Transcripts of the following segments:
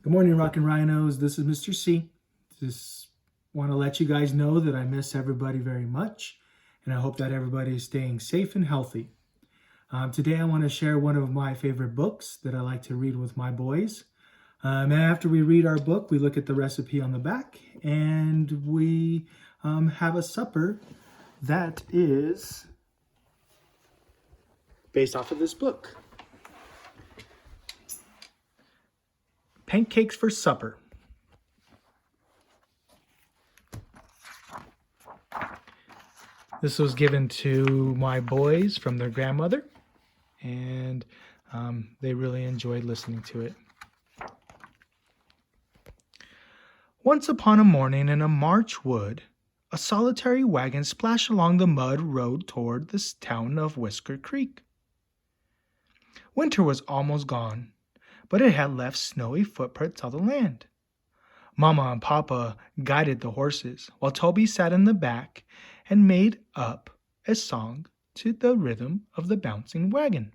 Good morning, Rockin' Rhinos. This is Mr. C. Just want to let you guys know that I miss everybody very much, and I hope that everybody is staying safe and healthy. Today, I want to share one of my favorite books that I like to read with my boys. And after we read our book, we look at the recipe on the back, and we have a supper that is based off of this book. Pancakes for supper. This was given to my boys from their grandmother, and they really enjoyed listening to it. Once upon a morning in a March wood, a solitary wagon splashed along the mud road toward the town of Whisker Creek. Winter was almost gone, but it had left snowy footprints on the land. Mama and Papa guided the horses, while Toby sat in the back and made up a song to the rhythm of the bouncing wagon.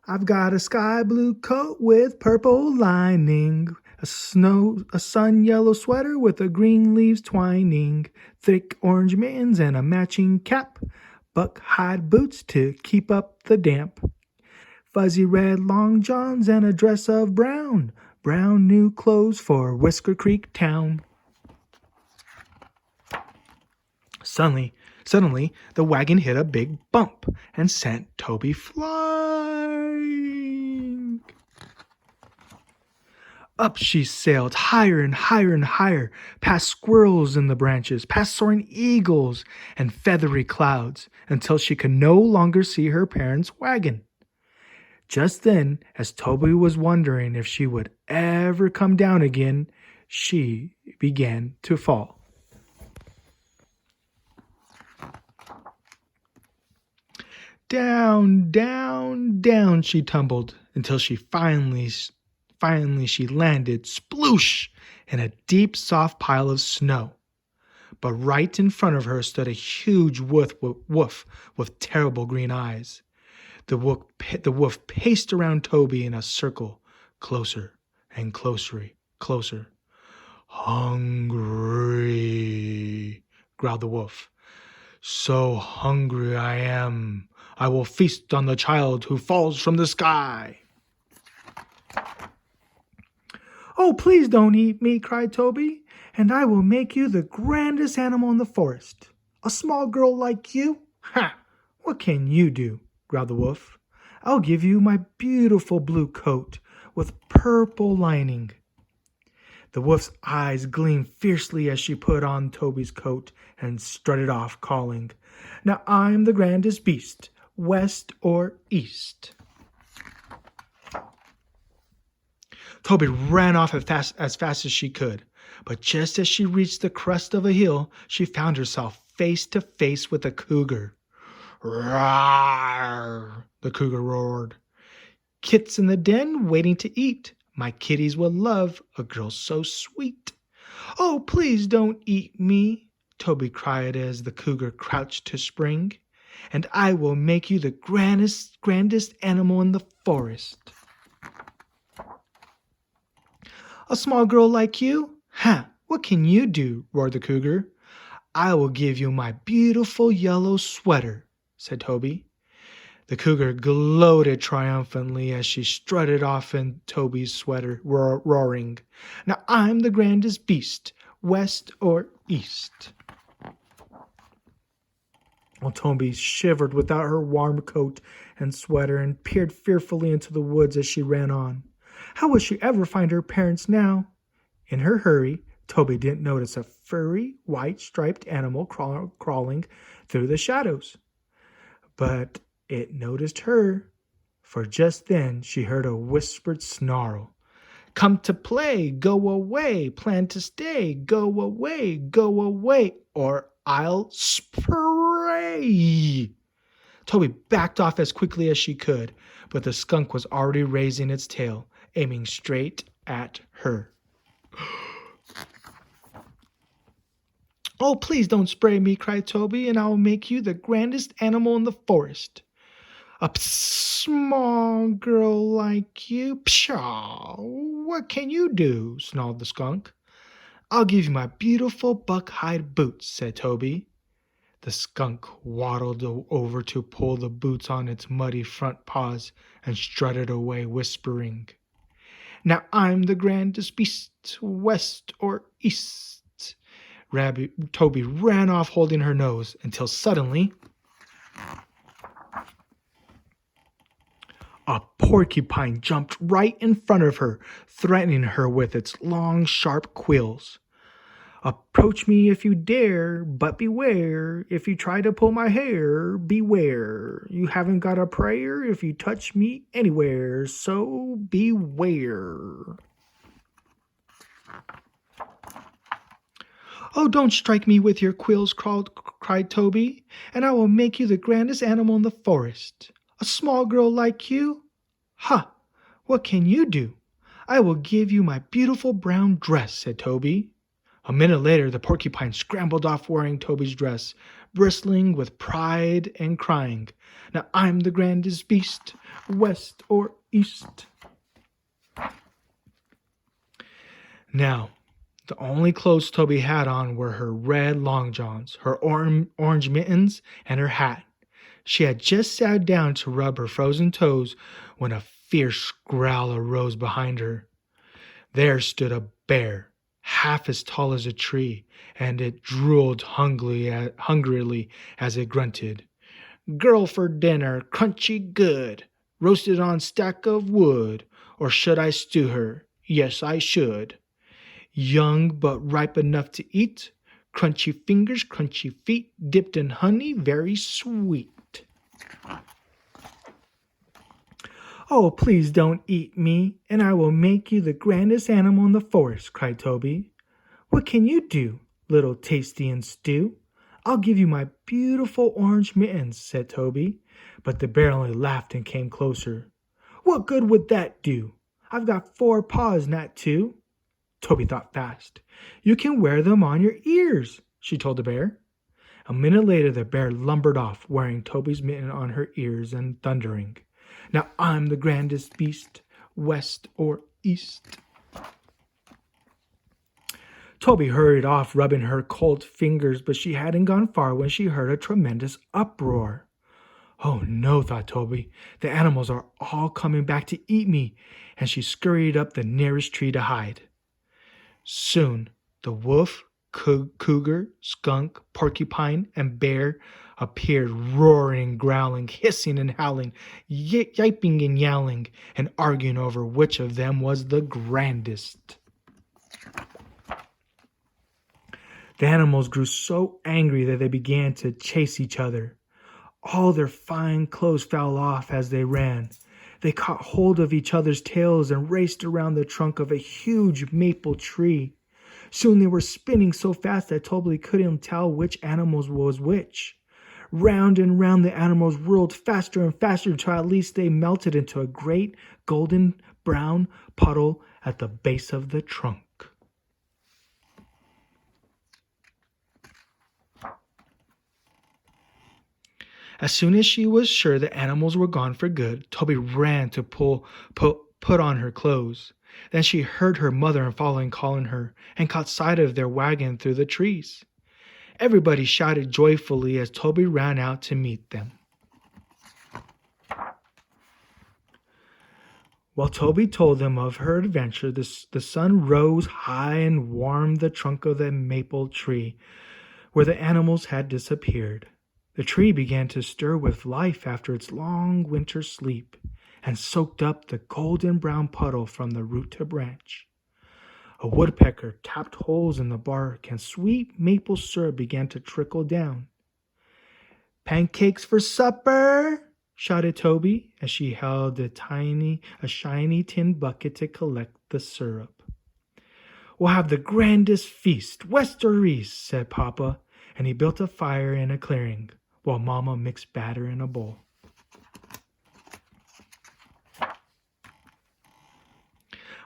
I've got a sky blue coat with purple lining, a sun yellow sweater with a green leaves twining, thick orange mittens and a matching cap, buck hide boots to keep up the damp, fuzzy red long johns and a dress of brown new clothes for Whisker Creek town. Suddenly, the wagon hit a big bump and sent Toby flying. Up she sailed, higher and higher and higher, past squirrels in the branches, past soaring eagles and feathery clouds, until she could no longer see her parents' wagon. Just then, as Toby was wondering if she would ever come down again, she began to fall. Down, down, down she tumbled until she finally she landed sploosh in a deep, soft pile of snow. But right in front of her stood a huge wolf with terrible green eyes. The wolf paced around Toby in a circle, closer and closer. Hungry, growled the wolf. So hungry I am. I will feast on the child who falls from the sky. Oh, please don't eat me, cried Toby, and I will make you the grandest animal in the forest. A small girl like you? Ha! What can you do? Growled the wolf. I'll give you my beautiful blue coat with purple lining. The wolf's eyes gleamed fiercely as she put on Toby's coat and strutted off, calling, Now I'm the grandest beast, west or east. Toby ran off as fast as she could, but just as she reached the crest of a hill, she found herself face to face with a cougar. Roar! The cougar roared. Kits in the den waiting to eat. My kitties will love a girl so sweet. Oh, please don't eat me, Toby cried as the cougar crouched to spring, and I will make you the grandest animal in the forest. A small girl like you? Ha! What can you do? Roared the cougar. I will give you my beautiful yellow sweater, said Toby. The cougar gloated triumphantly as she strutted off in Toby's sweater, roaring, Now I'm the grandest beast, west or east. Well, Toby shivered without her warm coat and sweater and peered fearfully into the woods as she ran on. How would she ever find her parents now? In her hurry, Toby didn't notice a furry, white-striped animal crawling through the shadows. But it noticed her, for just then she heard a whispered snarl. Come to play, go away, plan to stay, go away, or I'll spray. Toby backed off as quickly as she could, but the skunk was already raising its tail, aiming straight at her. Oh, please don't spray me, cried Toby, and I will make you the grandest animal in the forest. A small girl like you? Pshaw! What can you do? Snarled the skunk. I'll give you my beautiful buck-hide boots, said Toby. The skunk waddled over to pull the boots on its muddy front paws and strutted away, whispering, Now I'm the grandest beast, west or east. Toby ran off holding her nose until suddenly a porcupine jumped right in front of her, threatening her with its long, sharp quills. Approach me if you dare, but beware. If you try to pull my hair, beware. You haven't got a prayer if you touch me anywhere, so beware. Oh, don't strike me with your quills, cried Toby, and I will make you the grandest animal in the forest. A small girl like you? Ha! What can you do? I will give you my beautiful brown dress, said Toby. A minute later, the porcupine scrambled off wearing Toby's dress, bristling with pride and crying, Now I'm the grandest beast, west or east. Now, the only clothes Toby had on were her red long johns, her orange mittens, and her hat. She had just sat down to rub her frozen toes when a fierce growl arose behind her. There stood a bear, half as tall as a tree, and it drooled hungrily as it grunted. Girl for dinner, crunchy good, roasted on stack of wood, or should I stew her? Yes, I should. Young but ripe enough to eat, crunchy fingers, crunchy feet, dipped in honey, very sweet. Oh, please don't eat me, and I will make you the grandest animal in the forest, cried Toby. What can you do, little tasty and stew? I'll give you my beautiful orange mittens, said Toby, but the bear only laughed and came closer. What good would that do? I've got 4 paws, not 2. Toby thought fast. You can wear them on your ears, she told the bear. A minute later, the bear lumbered off, wearing Toby's mitten on her ears and thundering, Now I'm the grandest beast, west or east. Toby hurried off, rubbing her cold fingers, but she hadn't gone far when she heard a tremendous uproar. Oh no, thought Toby, the animals are all coming back to eat me, and she scurried up the nearest tree to hide. Soon, the wolf, cougar, skunk, porcupine, and bear appeared, roaring, growling, hissing and howling, yiping and yowling, and arguing over which of them was the grandest. The animals grew so angry that they began to chase each other. All their fine clothes fell off as they ran. They caught hold of each other's tails and raced around the trunk of a huge maple tree. Soon they were spinning so fast that Toby couldn't tell which animal was which. Round and round the animals whirled faster and faster until at last they melted into a great golden brown puddle at the base of the trunk. As soon as she was sure the animals were gone for good, Toby ran to put on her clothes. Then she heard her mother and father calling her, and caught sight of their wagon through the trees. Everybody shouted joyfully as Toby ran out to meet them. While Toby told them of her adventure, the sun rose high and warmed the trunk of the maple tree where the animals had disappeared. The tree began to stir with life after its long winter sleep, and soaked up the golden brown puddle from the root to branch. A woodpecker tapped holes in the bark, and sweet maple syrup began to trickle down. Pancakes for supper, shouted Toby as she held a shiny tin bucket to collect the syrup. We'll have the grandest feast, west or east, said Papa, and he built a fire in a clearing, while Mama mixed batter in a bowl.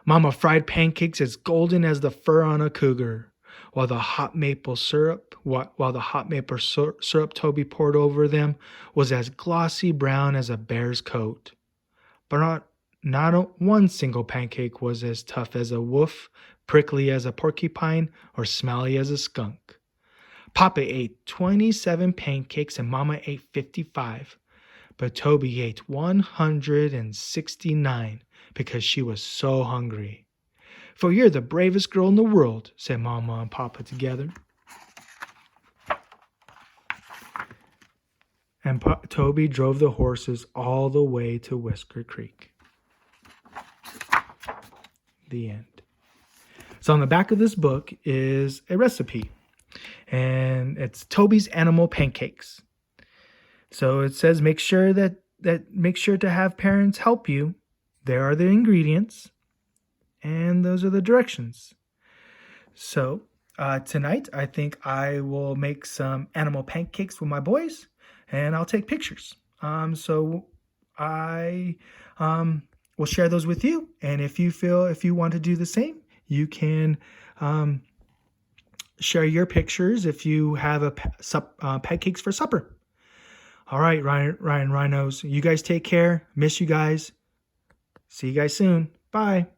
Mama fried pancakes as golden as the fur on a cougar, while the hot maple syrup Toby poured over them was as glossy brown as a bear's coat. But not one single pancake was as tough as a wolf, prickly as a porcupine, or smelly as a skunk. Papa ate 27 pancakes and Mama ate 55, but Toby ate 169 because she was so hungry. "For you're the bravest girl in the world," said Mama and Papa together. And Toby drove the horses all the way to Whisker Creek. The end. So on the back of this book is a recipe, and it's Toby's Animal Pancakes. So it says make sure to have parents help you. There are the ingredients, and those are the directions. So tonight I think I will make some animal pancakes with my boys, and I'll take pictures. So I will share those with you, and if you want to do the same, you can share your pictures if you have pancakes for supper. All right, Ryan Rhinos, you guys take care. Miss you guys. See you guys soon. Bye.